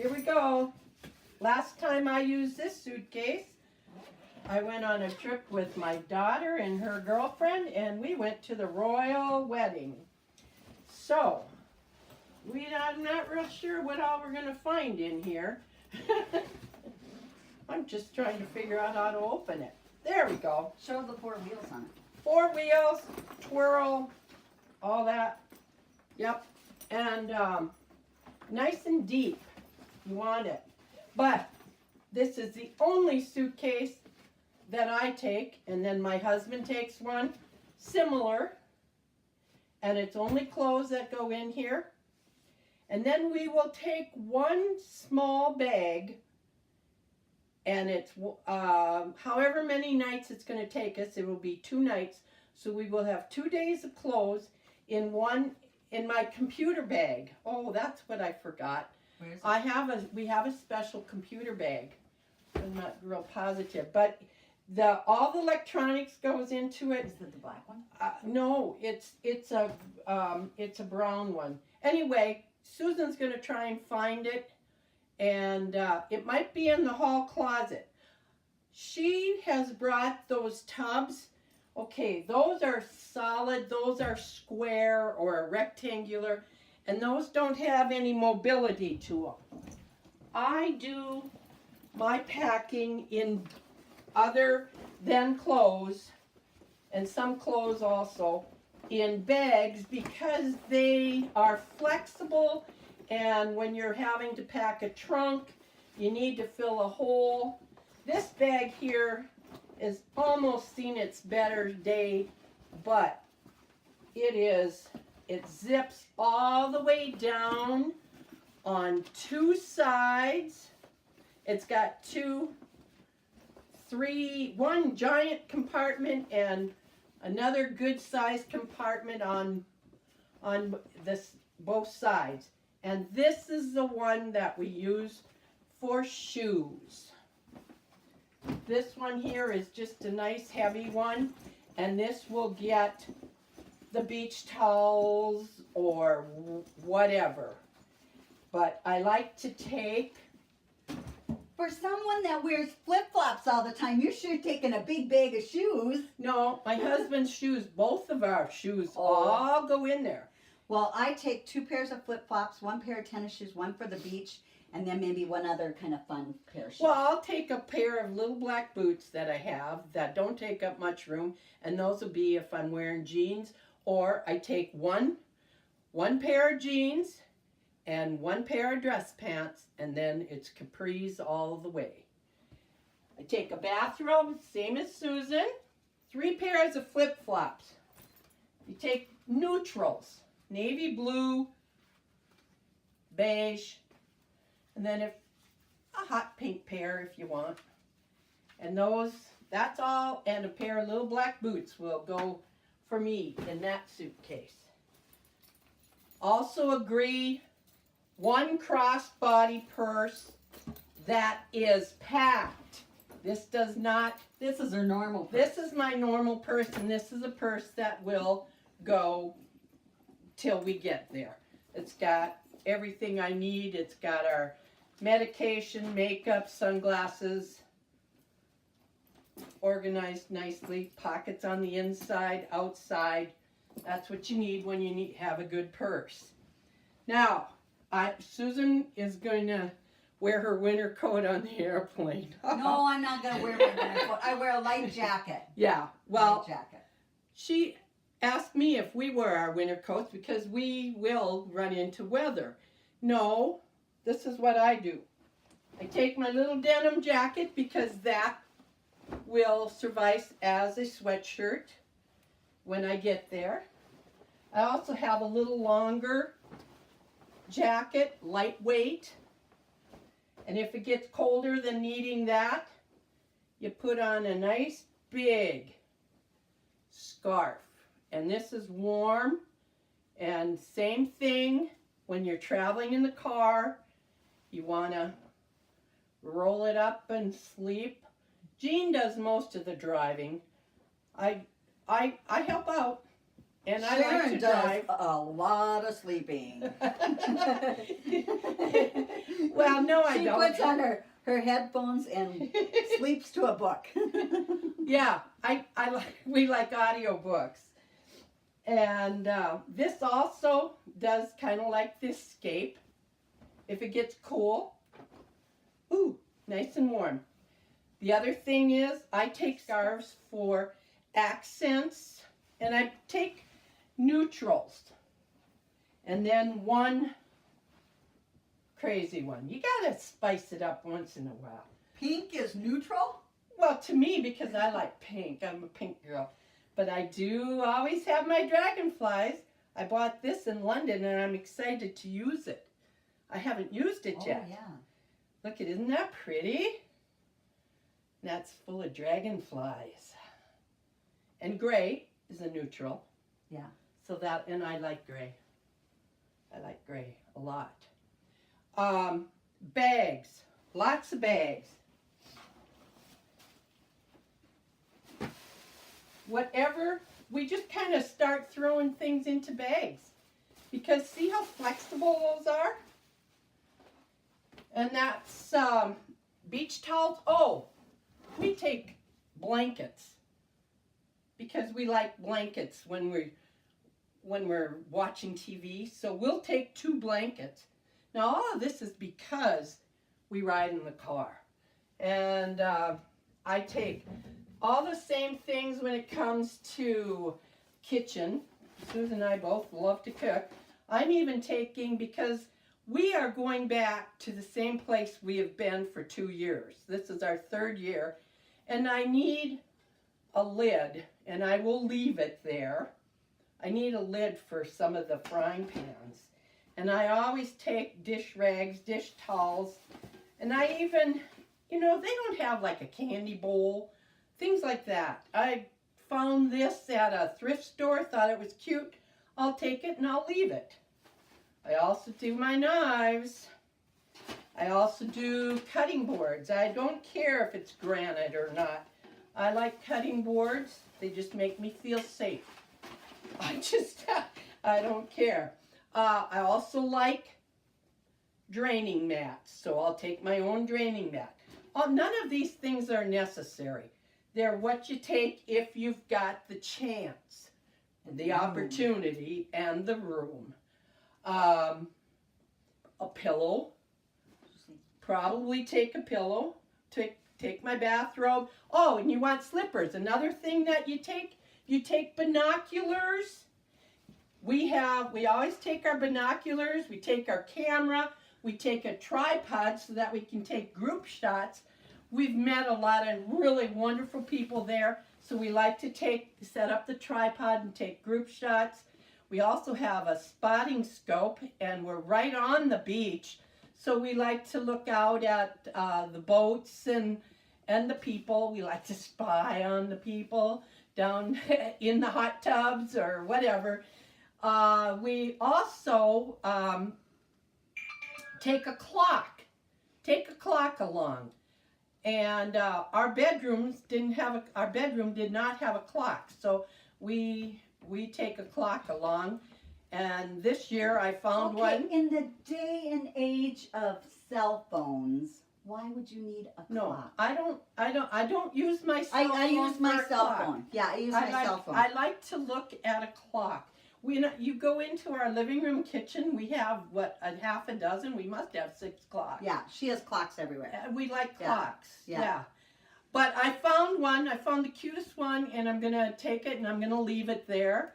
here we go. Last time I used this suitcase, I went on a trip with my daughter and her girlfriend, and we went to the royal wedding. So, I'm not real sure what all we're going to find in here. I'm just trying to figure out how to open it. There we go. Show the 4 wheels on it. 4 wheels, twirl, all that. Yep. And nice and deep. You want it. But this is the only suitcase that I take, and then my husband takes one similar, and it's only clothes that go in here. And then we will take one small bag, and it's however many nights it's going to take us. It will be 2 nights, so we will have 2 days of clothes in my computer bag. Oh, that's what I forgot. Where is it? We have a special computer bag. I'm not real positive, but all the electronics goes into it. Is it the black one? No, it's a brown one. Anyway, Susan's going to try and find it, and it might be in the hall closet. She has brought those tubs. Okay, those are solid, those are square or rectangular, and those don't have any mobility to them. I do my packing in other than clothes, and some clothes also, in bags because they are flexible, and when you're having to pack a trunk, you need to fill a hole. This bag here is almost seen its better day, but it zips all the way down on 2 sides. It's got one giant compartment and another good sized compartment on both sides. And this is the one that we use for shoes. This one here is just a nice heavy one, and this will get the beach towels or whatever. But I like to take... For someone that wears flip-flops all the time, you're sure taking a big bag of shoes. No, my husband's shoes, both of our shoes, all go in there. Well, I take 2 pairs of flip-flops, 1 pair of tennis shoes, 1 for the beach, and then maybe 1 other kind of fun pair of shoes. Well, I'll take a pair of little black boots that I have that don't take up much room, and those will be if I'm wearing jeans, or I take one pair of jeans and 1 pair of dress pants, and then it's capris all the way. I take a bathrobe, same as Susan, 3 pairs of flip-flops. You take neutrals, navy blue, beige, and then a hot pink pair if you want. And that's all, and a pair of little black boots will go for me in that suitcase. Also agree, 1 crossbody purse that is packed. This is her normal purse. This is my normal purse, and this is a purse that will go till we get there. It's got everything I need. It's got our medication, makeup, sunglasses, organized nicely, pockets on the inside, outside. That's what you need when you have a good purse. Now, Susan is going to wear her winter coat on the airplane. No, I'm not going to wear my winter coat. I wear a light jacket. Yeah, well, light jacket. She asked me if we wear our winter coats because we will run into weather. No, this is what I do. I take my little denim jacket because that will suffice as a sweatshirt when I get there. I also have a little longer jacket, lightweight. And if it gets colder than needing that, you put on a nice big scarf. And this is warm. And same thing when you're traveling in the car, you want to roll it up and sleep. Jean does most of the driving. I help out, And I Sharon like to does drive. a lot of sleeping. Well, no, I she don't. puts on her headphones and sleeps to a book. Yeah, we like audiobooks. And this also does kind of like the escape. If it gets cool, ooh, nice and warm. The other thing is I take scarves for accents, and I take neutrals. And then one crazy one. You gotta spice it up once in a while. Pink is neutral? Well, to me, because I like pink. I'm a pink girl. But I do always have my dragonflies. I bought this in London, and I'm excited to use it. I haven't used it yet. Oh, yeah. Look, isn't that pretty? That's full of dragonflies. And gray is a neutral. Yeah. So that, and I like gray. I like gray a lot. Bags. Lots of bags. Whatever, we just kind of start throwing things into bags. Because see how flexible those are? And that's beach towels. Oh, we take blankets. Because we like blankets when we're watching TV. So we'll take 2 blankets. Now all of this is because we ride in the car. And I take all the same things when it comes to kitchen. Susan and I both love to cook. I'm even taking, because we are going back to the same place we have been for 2 years. This is our 3rd year. And I need a lid, and I will leave it there. I need a lid for some of the frying pans. And I always take dish rags, dish towels, and I even, they don't have like a candy bowl, things like that. I found this at a thrift store, thought it was cute. I'll take it and I'll leave it. I also do my knives. I also do cutting boards. I don't care if it's granite or not. I like cutting boards. They just make me feel safe. I don't care. I also like draining mats, so I'll take my own draining mat. None of these things are necessary. They're what you take if you've got the chance, the opportunity, and the room. A pillow. Probably take a pillow. Take my bathrobe. Oh, and you want slippers. Another thing that you take binoculars. We always take our binoculars. We take our camera. We take a tripod so that we can take group shots. We've met a lot of really wonderful people there, so we like to set up the tripod and take group shots. We also have a spotting scope, and we're right on the beach, so we like to look out at the boats and the people. We like to spy on the people down in the hot tubs or whatever. We also take a clock. Take a clock along. And our bedroom did not have a clock, so we take a clock along. And this year I found one. In the day and age of cell phones, why would you need a clock? No, I don't use my cell phone. I use my for a cell clock. phone. Yeah, I use my cell phone. I like to look at a clock. You go into our living room kitchen, we have, a half a dozen? We must have 6 clocks. Yeah, she has clocks everywhere. We like clocks. Yeah. But I found one, I found the cutest one, and I'm going to take it and I'm going to leave it there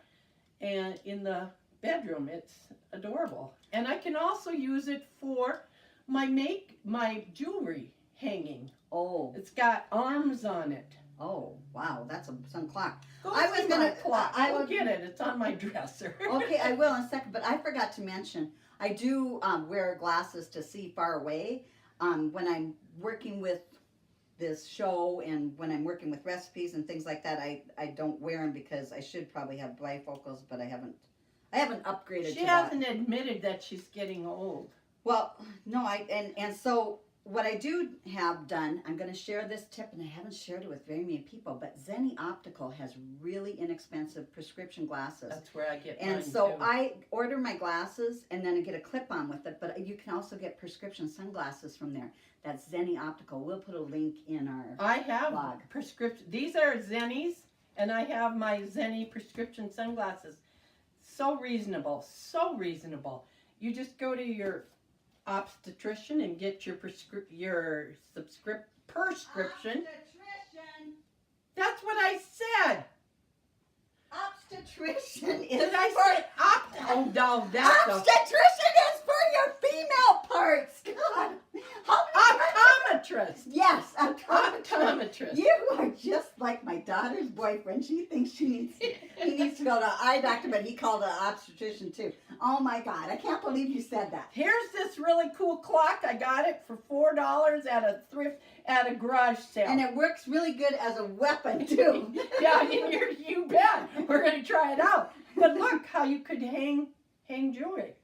and in the bedroom. It's adorable. And I can also use it for my jewelry hanging. Oh. It's got arms on it. Oh, wow, that's some clock. Go I was see gonna my clock. I Go would get it. It's on my dresser. Okay, I will in a second, but I forgot to mention, I do wear glasses to see far away. When I'm working with this show and when I'm working with recipes and things like that, I don't wear them because I should probably have bifocals, but I haven't upgraded She to that. hasn't admitted that she's getting old. Well, no, and so what I do have done, I'm going to share this tip, and I haven't shared it with very many people, but Zenni Optical has really inexpensive prescription glasses. That's where I get And mine so too. I order my glasses, and then I get a clip-on with it, but you can also get prescription sunglasses from there. That's Zenni Optical. We'll put a link in our I have blog. prescription. These are Zenni's, and I have my Zenni prescription sunglasses. So reasonable, so reasonable. You just go to your obstetrician and get your prescription. Obstetrician. That's what I said. Obstetrician is Did I for say Oh no, that's obstetrician is for your female parts. God, optometrist. yes, optometrist. Optometrist. You are just like my daughter's boyfriend. She thinks he needs to go to an eye doctor, but he called an obstetrician too. Oh my God, I can't believe you said that. Here's this really cool clock. I got it for $4 at a garage sale. And it works really good as a weapon too. Yeah, you bet. We're gonna try it out. But look how you could hang jewelry.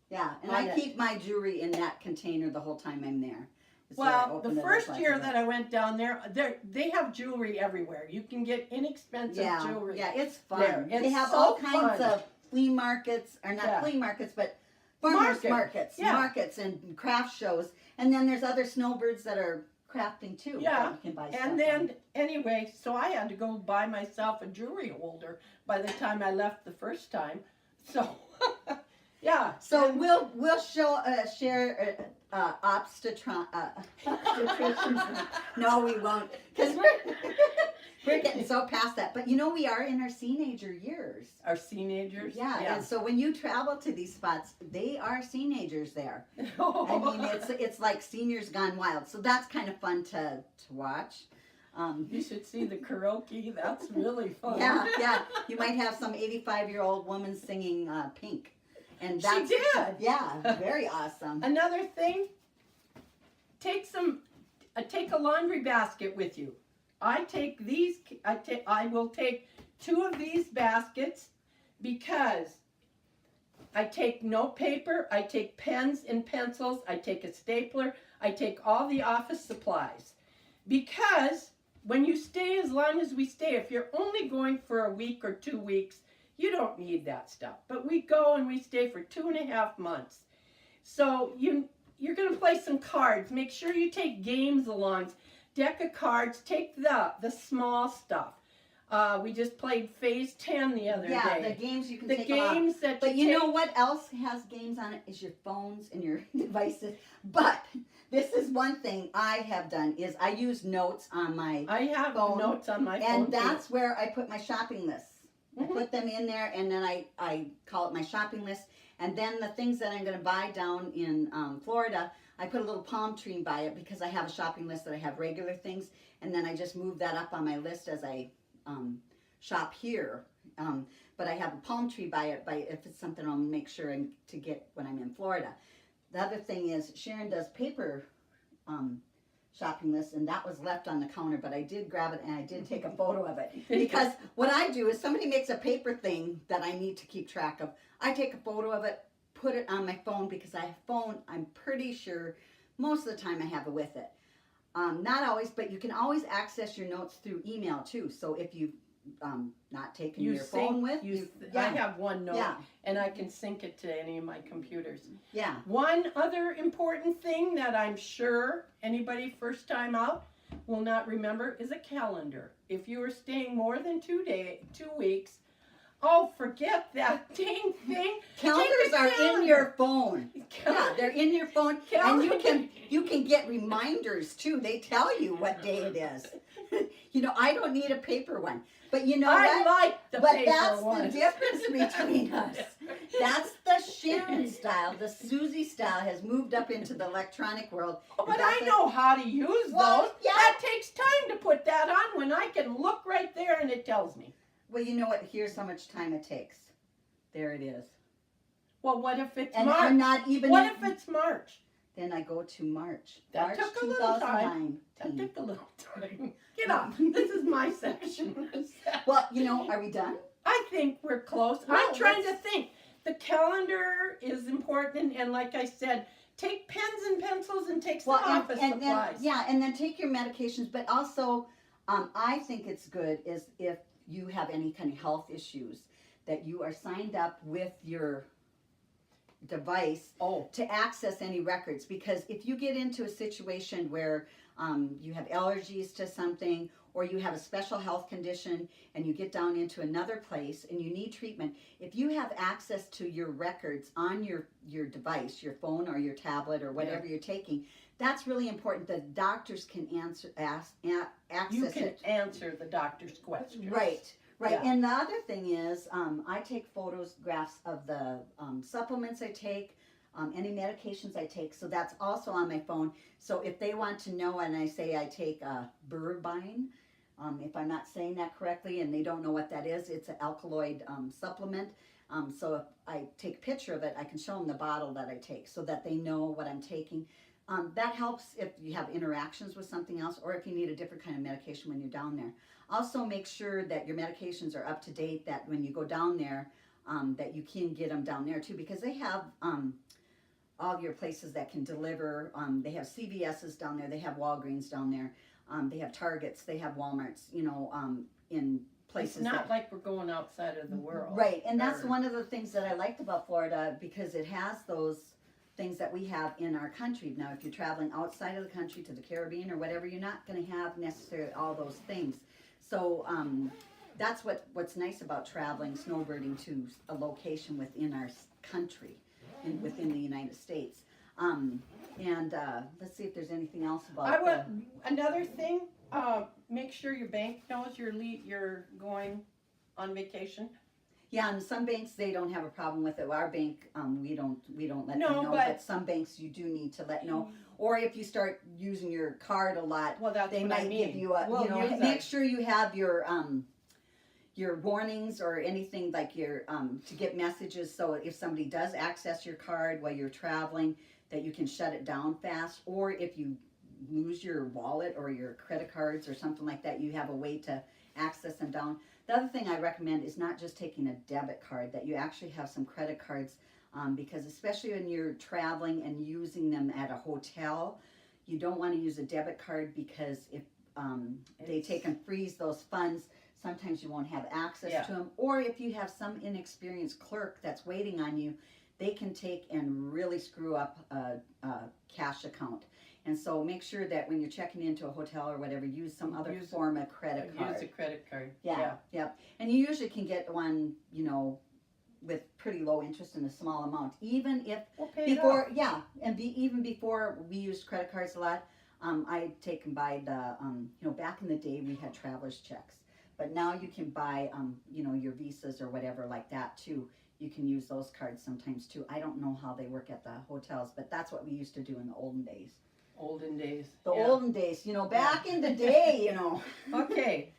Yeah, and On I it. keep my jewelry in that container the whole time I'm there. So I Well, open the it up first like year that. that I went down there, they have jewelry everywhere. You can get inexpensive jewelry. Yeah, it's fun. There. They It's have so all kinds fun. of flea markets, or not Yeah. flea markets, but farmers Markets. markets and craft shows. And then there's other snowbirds that are crafting too. Yeah, that you can buy stuff And from. then, anyway, so I had to go buy myself a jewelry holder by the time I left the first time. So, yeah. So and- we'll share obstetricians. No, we won't, because we're getting so past that. But you know, we are in our teenager years. Our teenagers. Yeah, and so when you travel to these spots, they are teenagers there. I mean, it's like seniors gone wild. So that's kind of fun to watch. You should see the karaoke. That's really fun. Yeah. You might have some 85-year-old woman singing Pink. And that's, She did. Yeah, very awesome. Another thing, take a laundry basket with you. I will take 2 of these baskets because I take note paper, I take pens and pencils, I take a stapler, I take all the office supplies. Because when you stay as long as we stay, if you're only going for a week or 2 weeks, you don't need that stuff. But we go and we stay for 2.5 months. So you're going to play some cards. Make sure you take games along. Deck of cards. Take the small stuff. We just played Phase 10 the other day. Yeah, the games you can The take along. games that But you know what else has games on it is your phones and your devices. But this is one thing I have done is I use notes on my I have phone, notes on my phone. and that's where I put my shopping lists. I put them in there, and then I call it my shopping list. And then the things that I'm going to buy down in Florida, I put a little palm tree by it because I have a shopping list that I have regular things, and then I just move that up on my list as I shop here. But I have a palm tree by it, if it's something I'll make sure to get when I'm in Florida. The other thing is Sharon does paper shopping list, and that was left on the counter, but I did grab it and I did take a photo of it, because what I do is somebody makes a paper thing that I need to keep track of. I take a photo of it, put it on my phone, because I have phone, I'm pretty sure most of the time I have it with it. Not always, but you can always access your notes through email too. So if you've not taken your phone with you, I have OneNote, yeah, and I can sync it to any of my computers. yeah. One other important thing that I'm sure anybody first time out will not remember is a calendar. If you are staying more than 2 weeks, oh, forget that dang thing. Calendars are in your phone. Yeah, they're in your phone, and you can get reminders too. They tell you what day it is. You know, I don't need a paper one, but you know I what? like the But paper that's ones. the difference between us. That's the Sharon style. The Susie style has moved up into the electronic world. Oh, but That's I know how to use Well, those. yeah. That takes time to put that on when I can look right there and it tells me. Well, you know what? Here's how much time it takes. There it is. Well, what if it's And March? I'm not even. What if it's March? Then I go to March. That March took a little time. 2019. That took a little time. Get up. This is my section. Well, you know, are we done? I think we're close. Well, I'm trying to think. The calendar is important, and like I said, take pens and pencils and take some Well, office and supplies. then, and then take your medications, but also, I think it's good is if you have any kind of health issues that you are signed up with your device to access any records, because if you get into a situation where you have allergies to something or you have a special health condition and you get down into another place and you need treatment, if you have access to your records on your device, your phone or your tablet or whatever you're taking, that's really important. The doctors can access You can it. answer the doctor's questions. Right. Right, Yeah. and the other thing is, I take photographs of the supplements I take, any medications I take, so that's also on my phone. So if they want to know, and I say I take Burbine, if I'm not saying that correctly, and they don't know what that is, it's an alkaloid supplement. So if I take a picture of it, I can show them the bottle that I take so that they know what I'm taking. That helps if you have interactions with something else or if you need a different kind of medication when you're down there. Also make sure that your medications are up to date, that when you go down there, that you can get them down there too, because they have all your places that can deliver. They have CVS's down there, they have Walgreens down there, they have Targets, they have Walmarts, you know, in places. It's not like we're going outside of the world. Right, and that's one of the things that I liked about Florida, because it has those things that we have in our country. Now, if you're traveling outside of the country to the Caribbean or whatever, you're not going to have necessarily all those things. So that's what's nice about traveling snowbirding to a location within our country, within the United States. Let's see if there's anything else about another thing. Make sure your bank knows you're going on vacation. Yeah, and some banks, they don't have a problem with it. Our bank, we don't let them know, but some banks you do need to let know. Or if you start using your card a lot, they might give you a, make sure you have your warnings or anything like your, to get messages, so if somebody does access your card while you're traveling, that you can shut it down fast. Or if you lose your wallet or your credit cards or something like that, you have a way to access them down. The other thing I recommend is not just taking a debit card, that you actually have some credit cards, because especially when you're traveling and using them at a hotel, you don't want to use a debit card, because if they take and freeze those funds, sometimes you won't have access to them. Or if you have some inexperienced clerk that's waiting on you, they can take and really screw up a cash account. And so make sure that when you're checking into a hotel or whatever, use some other form of credit card. Use a credit card. Yeah. And you usually can get one, you know, with pretty low interest in a small amount. Even if before, even before we used credit cards a lot, I take and buy the, you know, back in the day we had traveler's checks. But now you can buy, you know, your visas or whatever like that too. You can use those cards sometimes too. I don't know how they work at the hotels, but that's what we used to do in the olden days. Olden days. The olden days, you know, back in the day, you know. Okay.